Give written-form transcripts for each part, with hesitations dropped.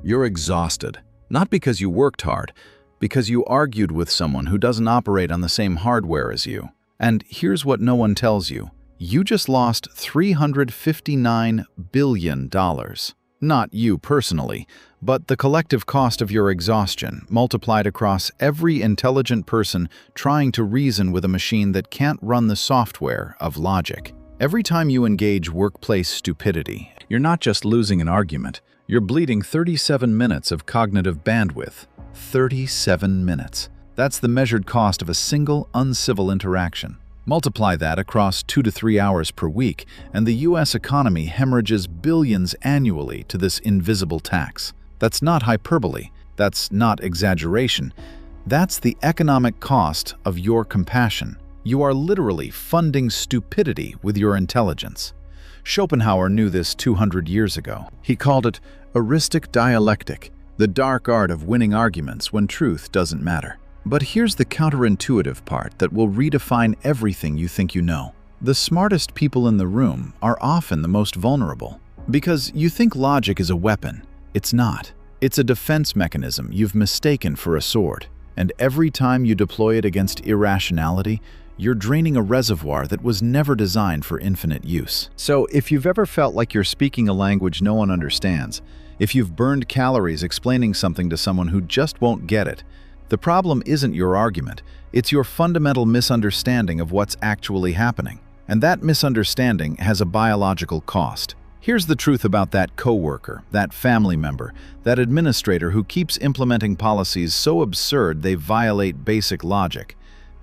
You're exhausted, not because you worked hard, because you argued with someone who doesn't operate on the same hardware as you. And here's what no one tells you. You just lost $359 billion. Not you personally, but the collective cost of your exhaustion multiplied across every intelligent person trying to reason with a machine that can't run the software of logic. Every time you engage workplace stupidity, you're not just losing an argument, you're bleeding 37 minutes of cognitive bandwidth. 37 minutes. That's the measured cost of a single uncivil interaction. Multiply that across 2 to 3 hours per week, and the US economy hemorrhages billions annually to this invisible tax. That's not hyperbole. That's not exaggeration. That's the economic cost of your compassion. You are literally funding stupidity with your intelligence. Schopenhauer knew this 200 years ago. He called it eristic dialectic, the dark art of winning arguments when truth doesn't matter. But here's the counterintuitive part that will redefine everything you think you know. The smartest people in the room are often the most vulnerable. Because you think logic is a weapon. It's not. It's a defense mechanism you've mistaken for a sword. And every time you deploy it against irrationality, you're draining a reservoir that was never designed for infinite use. So if you've ever felt like you're speaking a language no one understands, if you've burned calories explaining something to someone who just won't get it, the problem isn't your argument, it's your fundamental misunderstanding of what's actually happening. And that misunderstanding has a biological cost. Here's the truth about that coworker, that family member, that administrator who keeps implementing policies so absurd they violate basic logic.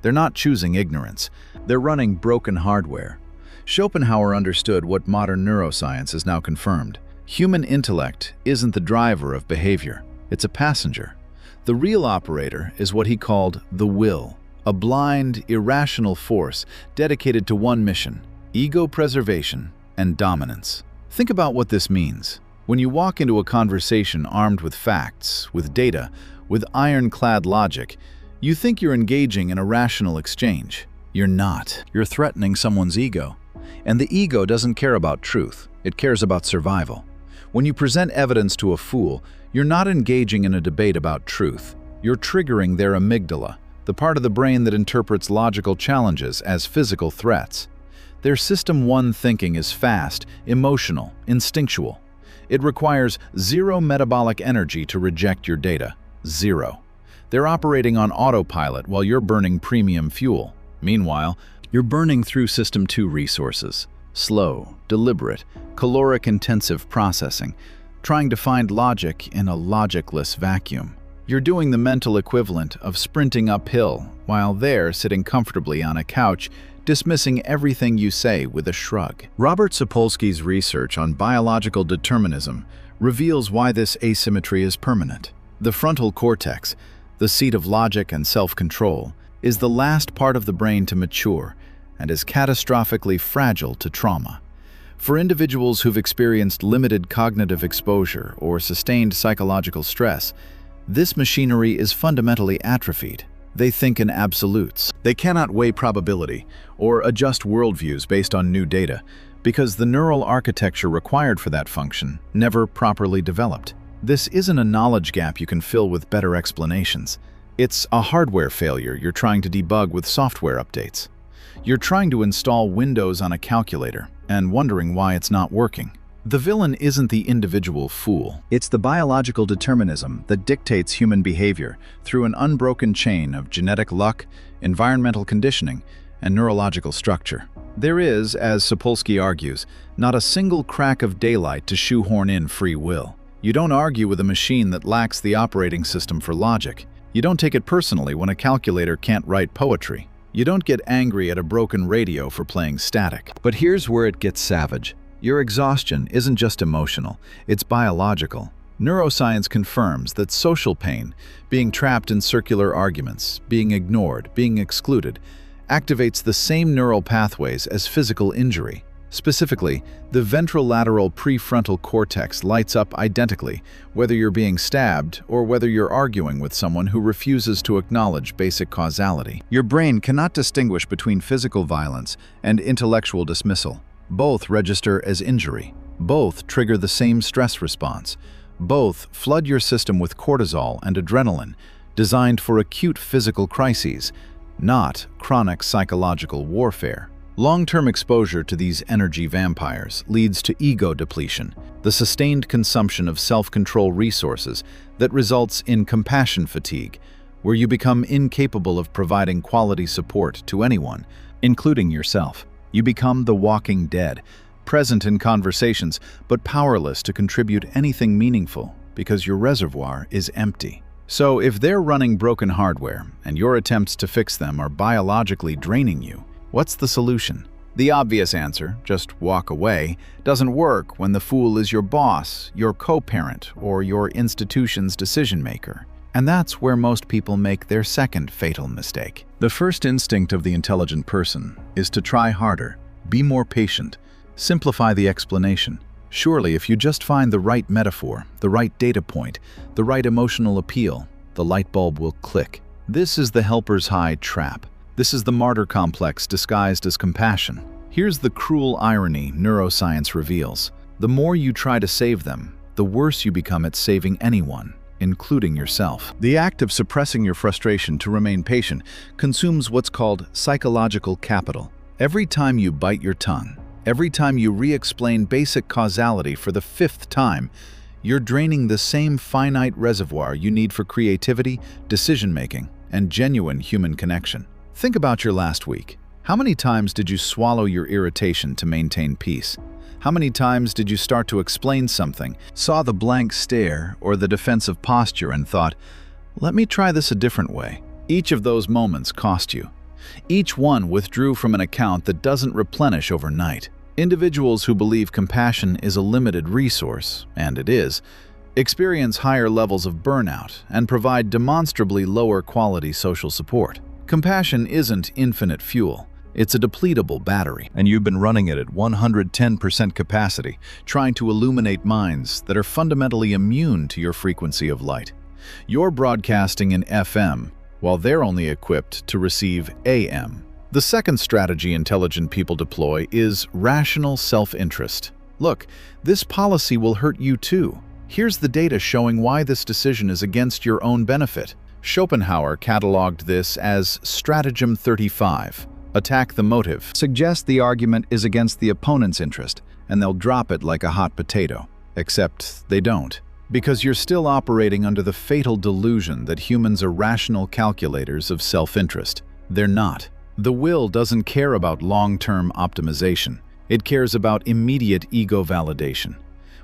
They're not choosing ignorance. They're running broken hardware. Schopenhauer understood what modern neuroscience has now confirmed. Human intellect isn't the driver of behavior. It's a passenger. The real operator is what he called the will, a blind, irrational force dedicated to one mission: ego preservation and dominance. Think about what this means. When you walk into a conversation armed with facts, with data, with ironclad logic, you think you're engaging in a rational exchange. You're not. You're threatening someone's ego. And the ego doesn't care about truth. It cares about survival. When you present evidence to a fool, you're not engaging in a debate about truth. You're triggering their amygdala, the part of the brain that interprets logical challenges as physical threats. Their System 1 thinking is fast, emotional, instinctual. It requires zero metabolic energy to reject your data. Zero. They're operating on autopilot while you're burning premium fuel. Meanwhile, you're burning through System 2 resources. Slow, deliberate, caloric-intensive processing, trying to find logic in a logicless vacuum. You're doing the mental equivalent of sprinting uphill while they're sitting comfortably on a couch, dismissing everything you say with a shrug. Robert Sapolsky's research on biological determinism reveals why this asymmetry is permanent. The frontal cortex, the seat of logic and self-control, is the last part of the brain to mature and is catastrophically fragile to trauma. For individuals who've experienced limited cognitive exposure or sustained psychological stress, this machinery is fundamentally atrophied. They think in absolutes. They cannot weigh probability or adjust worldviews based on new data because the neural architecture required for that function never properly developed. This isn't a knowledge gap you can fill with better explanations. It's a hardware failure you're trying to debug with software updates. You're trying to install Windows on a calculator and wondering why it's not working. The villain isn't the individual fool. It's the biological determinism that dictates human behavior through an unbroken chain of genetic luck, environmental conditioning, and neurological structure. There is, as Sapolsky argues, not a single crack of daylight to shoehorn in free will. You don't argue with a machine that lacks the operating system for logic. You don't take it personally when a calculator can't write poetry. You don't get angry at a broken radio for playing static. But here's where it gets savage. Your exhaustion isn't just emotional, it's biological. Neuroscience confirms that social pain, being trapped in circular arguments, being ignored, being excluded, activates the same neural pathways as physical injury. Specifically, the ventrolateral prefrontal cortex lights up identically, whether you're being stabbed or whether you're arguing with someone who refuses to acknowledge basic causality. Your brain cannot distinguish between physical violence and intellectual dismissal. Both register as injury. Both trigger the same stress response. Both flood your system with cortisol and adrenaline, designed for acute physical crises, not chronic psychological warfare. Long-term exposure to these energy vampires leads to ego depletion, the sustained consumption of self-control resources that results in compassion fatigue, where you become incapable of providing quality support to anyone, including yourself. You become the walking dead, present in conversations, but powerless to contribute anything meaningful because your reservoir is empty. So if they're running broken hardware and your attempts to fix them are biologically draining you, what's the solution? The obvious answer, just walk away, doesn't work when the fool is your boss, your co-parent, or your institution's decision-maker. And that's where most people make their second fatal mistake. The first instinct of the intelligent person is to try harder, be more patient, simplify the explanation. Surely, if you just find the right metaphor, the right data point, the right emotional appeal, the light bulb will click. This is the helper's high trap. This is the martyr complex disguised as compassion. Here's the cruel irony neuroscience reveals. The more you try to save them, the worse you become at saving anyone, including yourself. The act of suppressing your frustration to remain patient consumes what's called psychological capital. Every time you bite your tongue, every time you re-explain basic causality for the 5th time, you're draining the same finite reservoir you need for creativity, decision-making, and genuine human connection. Think about your last week. How many times did you swallow your irritation to maintain peace? How many times did you start to explain something, saw the blank stare or the defensive posture and thought, let me try this a different way? Each of those moments cost you. Each one withdrew from an account that doesn't replenish overnight. Individuals who believe compassion is a limited resource, and it is, experience higher levels of burnout and provide demonstrably lower quality social support. Compassion isn't infinite fuel. It's a depletable battery, and you've been running it at 110% capacity, trying to illuminate minds that are fundamentally immune to your frequency of light. You're broadcasting in FM, while they're only equipped to receive AM. The second strategy intelligent people deploy is rational self-interest. Look, this policy will hurt you too. Here's the data showing why this decision is against your own benefit. Schopenhauer cataloged this as Stratagem 35. Attack the motive. Suggest the argument is against the opponent's interest, and they'll drop it like a hot potato. Except they don't. Because you're still operating under the fatal delusion that humans are rational calculators of self-interest. They're not. The will doesn't care about long-term optimization. It cares about immediate ego validation.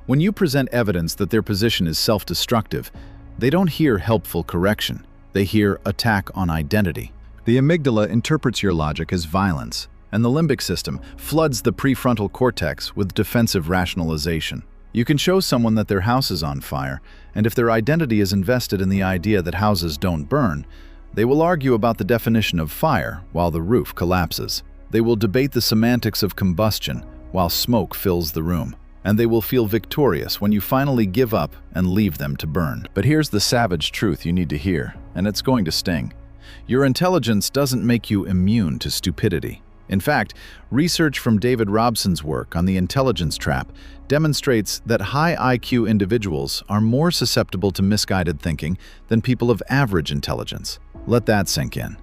When you present evidence that their position is self-destructive, they don't hear helpful correction. They hear attack on identity. The amygdala interprets your logic as violence, and the limbic system floods the prefrontal cortex with defensive rationalization. You can show someone that their house is on fire, and if their identity is invested in the idea that houses don't burn, they will argue about the definition of fire while the roof collapses. They will debate the semantics of combustion while smoke fills the room. And they will feel victorious when you finally give up and leave them to burn. But here's the savage truth you need to hear, and it's going to sting. Your intelligence doesn't make you immune to stupidity. In fact, research from David Robson's work on the intelligence trap demonstrates that high IQ individuals are more susceptible to misguided thinking than people of average intelligence. Let that sink in.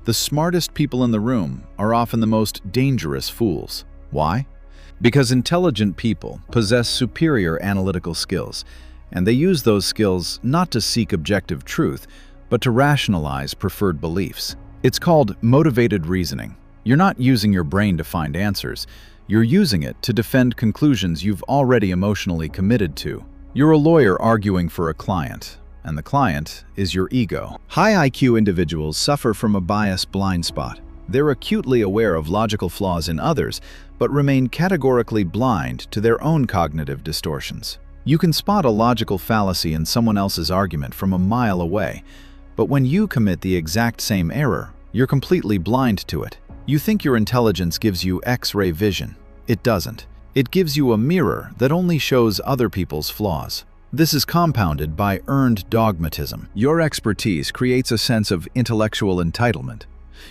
The smartest people in the room are often the most dangerous fools. Why? Because intelligent people possess superior analytical skills, and they use those skills not to seek objective truth, but to rationalize preferred beliefs. It's called motivated reasoning. You're not using your brain to find answers. You're using it to defend conclusions you've already emotionally committed to. You're a lawyer arguing for a client, and the client is your ego. High IQ individuals suffer from a bias blind spot. They're acutely aware of logical flaws in others, but remain categorically blind to their own cognitive distortions. You can spot a logical fallacy in someone else's argument from a mile away, but when you commit the exact same error, you're completely blind to it. You think your intelligence gives you X-ray vision. It doesn't. It gives you a mirror that only shows other people's flaws. This is compounded by earned dogmatism. Your expertise creates a sense of intellectual entitlement.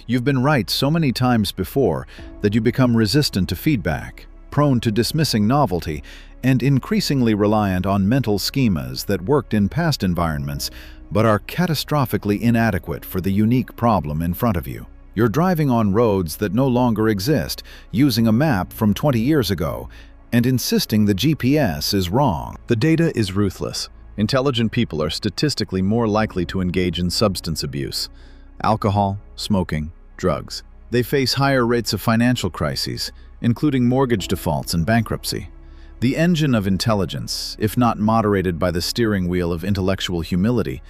You've been right so many times before that you become resistant to feedback, prone to dismissing novelty, and increasingly reliant on mental schemas that worked in past environments but are catastrophically inadequate for the unique problem in front of you. You're driving on roads that no longer exist, using a map from 20 years ago, and insisting the GPS is wrong. The data is ruthless. Intelligent people are statistically more likely to engage in substance abuse, alcohol, smoking, drugs. They face higher rates of financial crises, including mortgage defaults and bankruptcy. The engine of intelligence, if not moderated by the steering wheel of intellectual humility,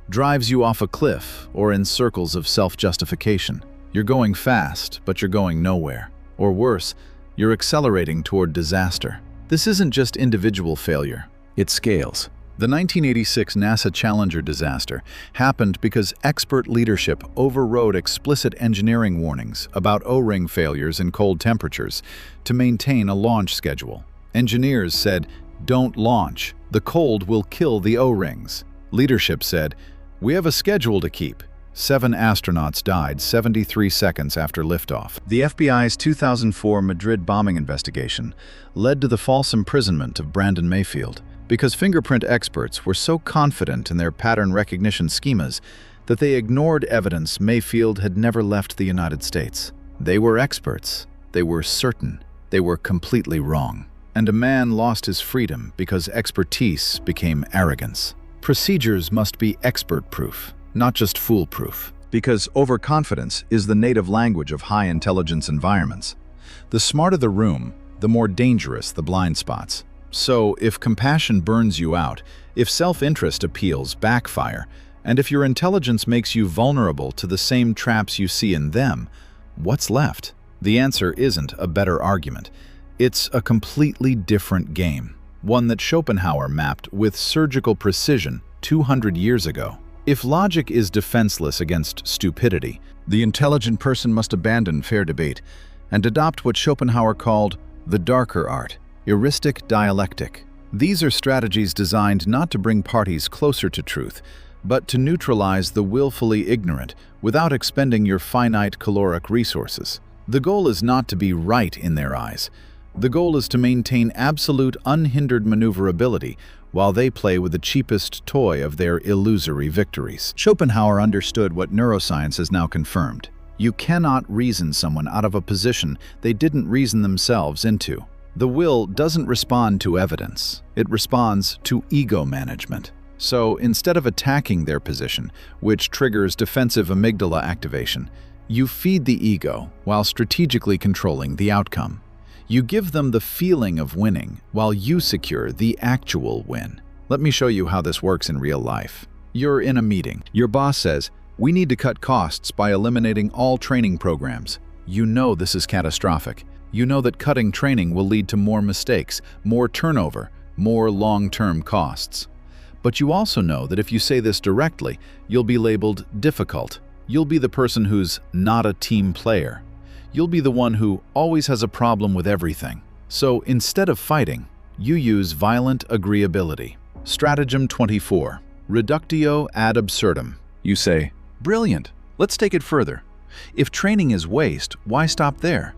drives you off a cliff or in circles of self-justification. You're going fast, but you're going nowhere. Or worse, you're accelerating toward disaster. This isn't just individual failure, it scales. The 1986 NASA Challenger disaster happened because expert leadership overrode explicit engineering warnings about O-ring failures in cold temperatures to maintain a launch schedule. Engineers said, "Don't launch. The cold will kill the O-rings." Leadership said, "We have a schedule to keep." 7 astronauts died 73 seconds after liftoff. The FBI's 2004 Madrid bombing investigation led to the false imprisonment of Brandon Mayfield because fingerprint experts were so confident in their pattern recognition schemas that they ignored evidence Mayfield had never left the United States. They were experts. They were certain. They were completely wrong. And a man lost his freedom because expertise became arrogance. Procedures must be expert-proof, not just foolproof. Because overconfidence is the native language of high-intelligence environments. The smarter the room, the more dangerous the blind spots. So, if compassion burns you out, if self-interest appeals backfire, and if your intelligence makes you vulnerable to the same traps you see in them, what's left? The answer isn't a better argument. It's a completely different game, one that Schopenhauer mapped with surgical precision 200 years ago. If logic is defenseless against stupidity, the intelligent person must abandon fair debate and adopt what Schopenhauer called the darker art, eristic dialectic. These are strategies designed not to bring parties closer to truth, but to neutralize the willfully ignorant without expending your finite caloric resources. The goal is not to be right in their eyes. The goal is to maintain absolute unhindered maneuverability while they play with the cheapest toy of their illusory victories. Schopenhauer understood what neuroscience has now confirmed. You cannot reason someone out of a position they didn't reason themselves into. The will doesn't respond to evidence. It responds to ego management. So instead of attacking their position, which triggers defensive amygdala activation, you feed the ego while strategically controlling the outcome. You give them the feeling of winning while you secure the actual win. Let me show you how this works in real life. You're in a meeting. Your boss says, "We need to cut costs by eliminating all training programs." You know this is catastrophic. You know that cutting training will lead to more mistakes, more turnover, more long-term costs. But you also know that if you say this directly, you'll be labeled difficult. You'll be the person who's not a team player. You'll be the one who always has a problem with everything. So instead of fighting, you use violent agreeability. Stratagem 24. Reductio ad absurdum. You say, "Brilliant. Let's take it further. If training is waste, why stop there?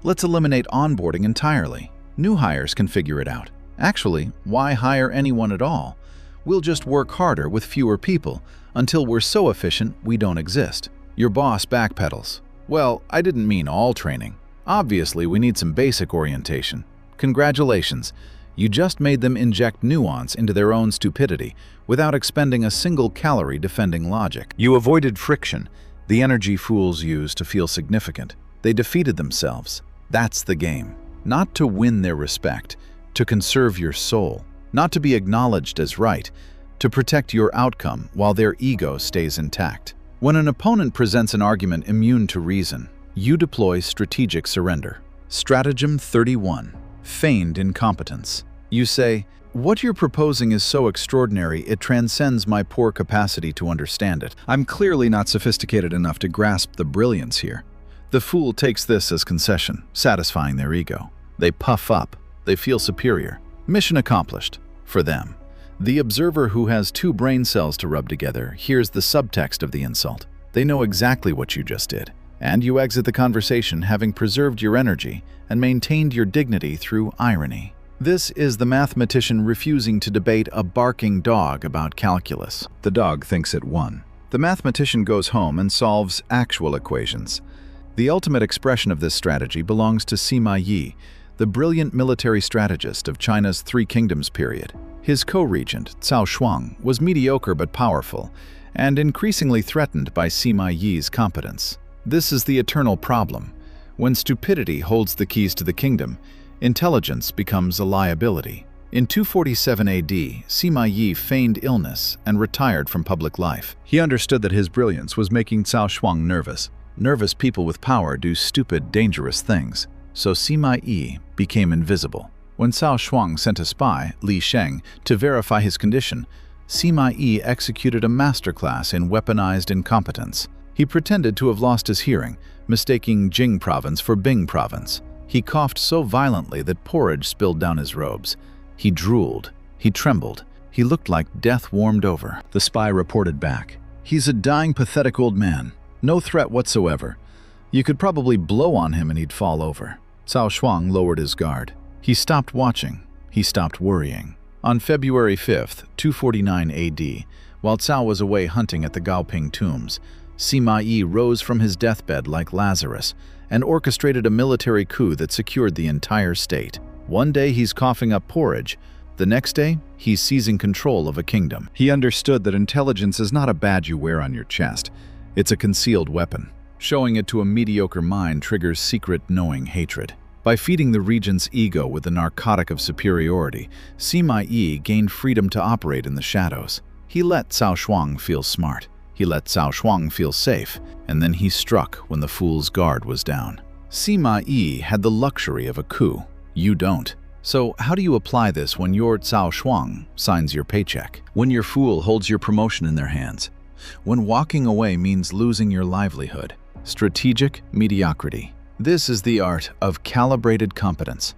Let's eliminate onboarding entirely. New hires can figure it out. Actually, why hire anyone at all? We'll just work harder with fewer people until we're so efficient we don't exist." Your boss backpedals. "Well, I didn't mean all training. Obviously, we need some basic orientation." Congratulations. You just made them inject nuance into their own stupidity without expending a single calorie defending logic. You avoided friction, the energy fools use to feel significant. They defeated themselves. That's the game. Not to win their respect, to conserve your soul. Not to be acknowledged as right, to protect your outcome while their ego stays intact. When an opponent presents an argument immune to reason, you deploy strategic surrender. Stratagem 31. Feigned incompetence. You say, "What you're proposing is so extraordinary it transcends my poor capacity to understand it. I'm clearly not sophisticated enough to grasp the brilliance here." The fool takes this as concession, satisfying their ego. They puff up. They feel superior. Mission accomplished. For them. The observer who has 2 brain cells to rub together hears the subtext of the insult. They know exactly what you just did, and you exit the conversation having preserved your energy and maintained your dignity through irony. This is the mathematician refusing to debate a barking dog about calculus. The dog thinks it won. The mathematician goes home and solves actual equations. The ultimate expression of this strategy belongs to Sima Yi, the brilliant military strategist of China's Three Kingdoms period. His co-regent, Cao Shuang, was mediocre but powerful, and increasingly threatened by Sima Yi's competence. This is the eternal problem. When stupidity holds the keys to the kingdom, intelligence becomes a liability. In 247 AD, Sima Yi feigned illness and retired from public life. He understood that his brilliance was making Cao Shuang nervous. Nervous people with power do stupid, dangerous things. So Sima Yi became invisible. When Cao Shuang sent a spy, Li Sheng, to verify his condition, Sima Yi executed a masterclass in weaponized incompetence. He pretended to have lost his hearing, mistaking Jing province for Bing province. He coughed so violently that porridge spilled down his robes. He drooled. He trembled. He looked like death warmed over. The spy reported back. "He's a dying, pathetic old man. No threat whatsoever. You could probably blow on him and he'd fall over." Cao Shuang lowered his guard. He stopped watching. He stopped worrying. On February 5th, 249 AD, while Cao was away hunting at the Gaoping tombs, Sima Yi rose from his deathbed like Lazarus and orchestrated a military coup that secured the entire state. One day he's coughing up porridge. The next day, he's seizing control of a kingdom. He understood that intelligence is not a badge you wear on your chest. It's a concealed weapon. Showing it to a mediocre mind triggers secret, knowing hatred. By feeding the regent's ego with the narcotic of superiority, Sima Yi gained freedom to operate in the shadows. He let Cao Shuang feel smart. He let Cao Shuang feel safe, and then he struck when the fool's guard was down. Sima Yi had the luxury of a coup. You don't. So how do you apply this when your Cao Shuang signs your paycheck? When your fool holds your promotion in their hands? When walking away means losing your livelihood? Strategic mediocrity. This is the art of calibrated competence.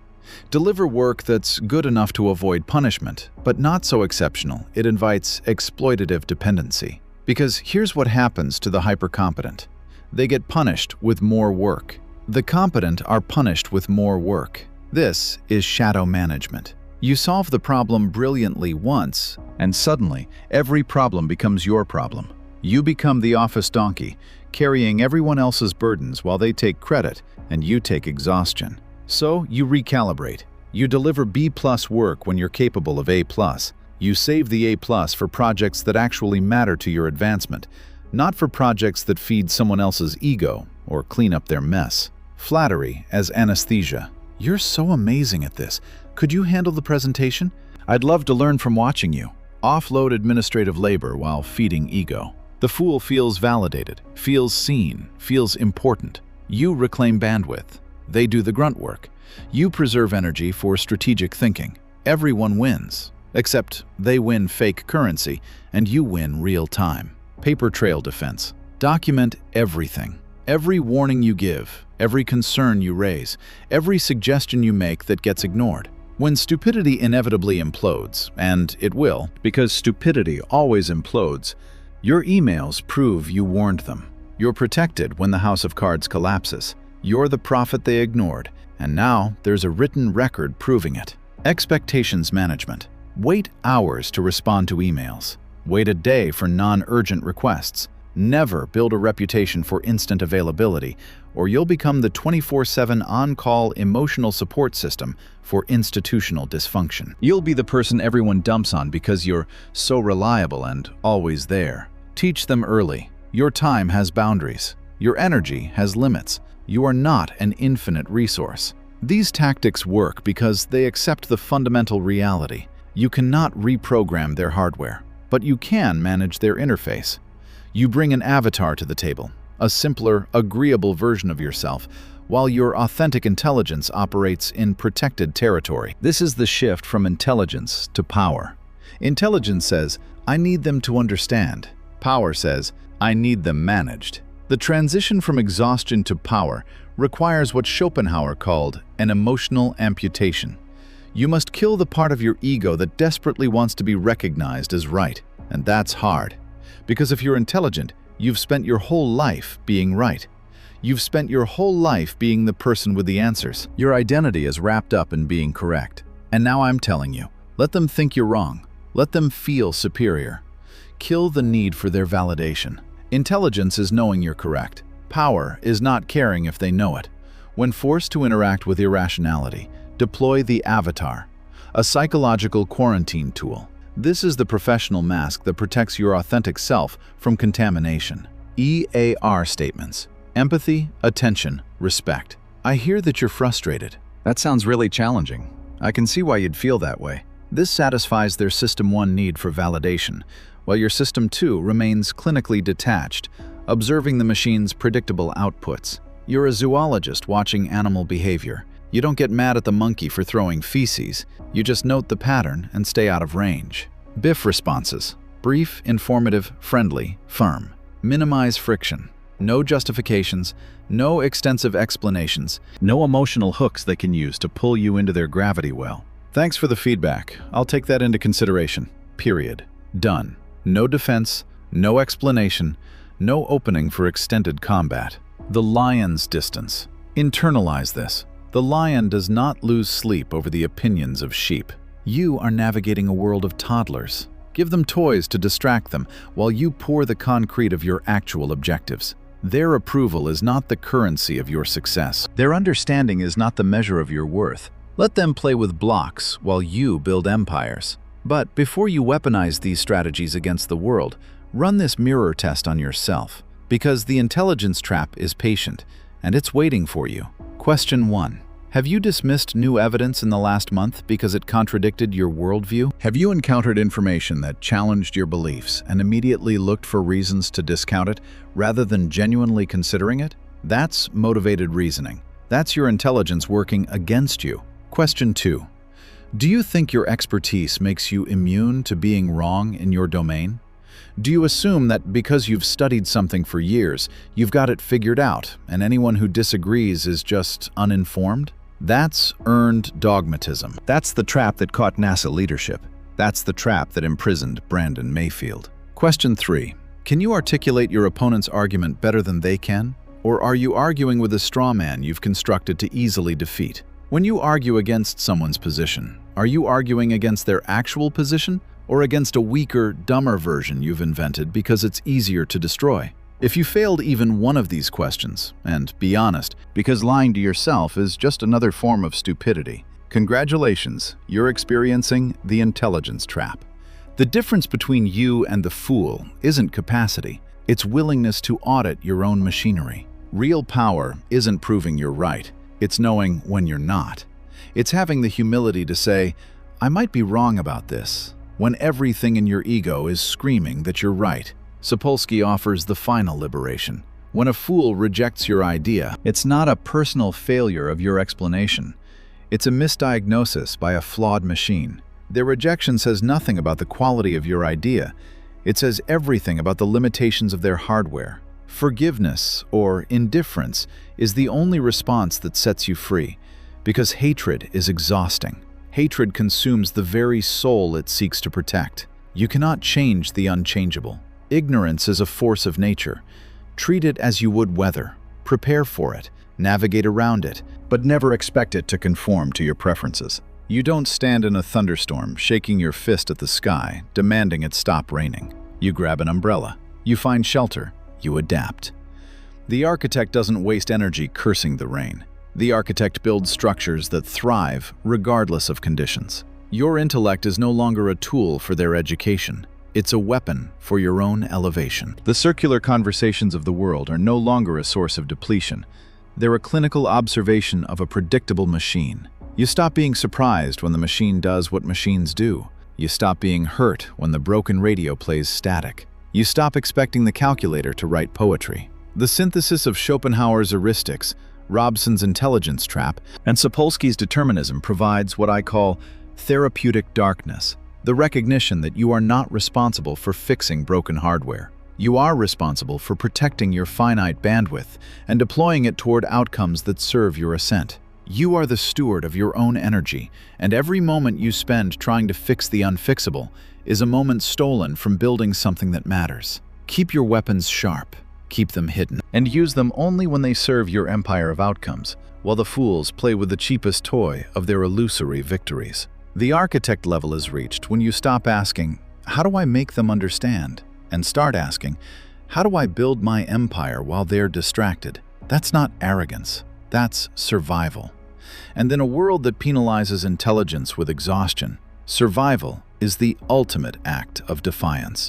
Deliver work that's good enough to avoid punishment, but not so exceptional it invites exploitative dependency. Because here's what happens to the hypercompetent. They get punished with more work. The competent are punished with more work. This is shadow management. You solve the problem brilliantly once, and suddenly every problem becomes your problem. You become the office donkey, carrying everyone else's burdens while they take credit and you take exhaustion. So you recalibrate. You deliver B+ work when you're capable of A+. You save the A+ for projects that actually matter to your advancement, not for projects that feed someone else's ego or clean up their mess. Flattery as anesthesia. You're so amazing at this. Could you handle the presentation? I'd love to learn from watching you. Offload administrative labor while feeding ego. The fool feels validated, feels seen, feels important. You reclaim bandwidth. They do the grunt work. You preserve energy for strategic thinking. Everyone wins. Except they win fake currency, and you win real time. Paper trail defense. Document everything. Every warning you give, every concern you raise, every suggestion you make that gets ignored. When stupidity inevitably implodes, and it will, because stupidity always implodes, your emails prove you warned them. You're protected when the house of cards collapses. You're the prophet they ignored, and now there's a written record proving it. Expectations management. Wait hours to respond to emails. Wait a day for non-urgent requests. Never build a reputation for instant availability, or you'll become the 24/7 on-call emotional support system for institutional dysfunction. You'll be the person everyone dumps on because you're so reliable and always there. Teach them early. Your time has boundaries. Your energy has limits. You are not an infinite resource. These tactics work because they accept the fundamental reality. You cannot reprogram their hardware, but you can manage their interface. You bring an avatar to the table, a simpler, agreeable version of yourself, while your authentic intelligence operates in protected territory. This is the shift from intelligence to power. Intelligence says, I need them to understand. Power says, I need them managed. The transition from exhaustion to power requires what Schopenhauer called an emotional amputation. You must kill the part of your ego that desperately wants to be recognized as right, and that's hard. Because if you're intelligent, you've spent your whole life being right. You've spent your whole life being the person with the answers. Your identity is wrapped up in being correct. And now I'm telling you, let them think you're wrong. Let them feel superior. Kill the need for their validation. Intelligence is knowing you're correct. Power is not caring if they know it. When forced to interact with irrationality, deploy the avatar, a psychological quarantine tool. This is the professional mask that protects your authentic self from contamination. EAR statements: empathy, attention, respect. I hear that you're frustrated. That sounds really challenging. I can see why you'd feel that way. This satisfies their System 1 need for validation, while your System 2 remains clinically detached, observing the machine's predictable outputs. You're a zoologist watching animal behavior. You don't get mad at the monkey for throwing feces. You just note the pattern and stay out of range. BIF responses: brief, informative, friendly, firm. Minimize friction. No justifications, no extensive explanations, no emotional hooks they can use to pull you into their gravity well. Thanks for the feedback. I'll take that into consideration. Period. Done. No defense, no explanation, no opening for extended combat. The lion's distance. Internalize this. The lion does not lose sleep over the opinions of sheep. You are navigating a world of toddlers. Give them toys to distract them while you pour the concrete of your actual objectives. Their approval is not the currency of your success. Their understanding is not the measure of your worth. Let them play with blocks while you build empires. But before you weaponize these strategies against the world, run this mirror test on yourself, because the intelligence trap is patient, and it's waiting for you. Question 1. Have you dismissed new evidence in the last month because it contradicted your worldview? Have you encountered information that challenged your beliefs and immediately looked for reasons to discount it rather than genuinely considering it? That's motivated reasoning. That's your intelligence working against you. Question 2. Do you think your expertise makes you immune to being wrong in your domain? Do you assume that because you've studied something for years, you've got it figured out, and anyone who disagrees is just uninformed? That's earned dogmatism. That's the trap that caught NASA leadership. That's the trap that imprisoned Brandon Mayfield. Question 3. Can you articulate your opponent's argument better than they can? Or are you arguing with a straw man you've constructed to easily defeat? When you argue against someone's position, are you arguing against their actual position or against a weaker, dumber version you've invented because it's easier to destroy? If you failed even one of these questions, and be honest, because lying to yourself is just another form of stupidity, congratulations, you're experiencing the intelligence trap. The difference between you and the fool isn't capacity, it's willingness to audit your own machinery. Real power isn't proving you're right, it's knowing when you're not. It's having the humility to say, I might be wrong about this, when everything in your ego is screaming that you're right. Sapolsky offers the final liberation. When a fool rejects your idea, it's not a personal failure of your explanation. It's a misdiagnosis by a flawed machine. Their rejection says nothing about the quality of your idea. It says everything about the limitations of their hardware. Forgiveness, or indifference, is the only response that sets you free, because hatred is exhausting. Hatred consumes the very soul it seeks to protect. You cannot change the unchangeable. Ignorance is a force of nature. Treat it as you would weather. Prepare for it, navigate around it, but never expect it to conform to your preferences. You don't stand in a thunderstorm, shaking your fist at the sky, demanding it stop raining. You grab an umbrella. You find shelter. You adapt. The architect doesn't waste energy cursing the rain. The architect builds structures that thrive regardless of conditions. Your intellect is no longer a tool for their education. It's a weapon for your own elevation. The circular conversations of the world are no longer a source of depletion. They're a clinical observation of a predictable machine. You stop being surprised when the machine does what machines do. You stop being hurt when the broken radio plays static. You stop expecting the calculator to write poetry. The synthesis of Schopenhauer's euristics, Robson's intelligence trap, and Sapolsky's determinism provides what I call therapeutic darkness. The recognition that you are not responsible for fixing broken hardware. You are responsible for protecting your finite bandwidth and deploying it toward outcomes that serve your ascent. You are the steward of your own energy, and every moment you spend trying to fix the unfixable is a moment stolen from building something that matters. Keep your weapons sharp, keep them hidden, and use them only when they serve your empire of outcomes, while the fools play with the cheapest toy of their illusory victories. The architect level is reached when you stop asking, how do I make them understand? And start asking, how do I build my empire while they're distracted? That's not arrogance, that's survival. And in a world that penalizes intelligence with exhaustion, survival is the ultimate act of defiance.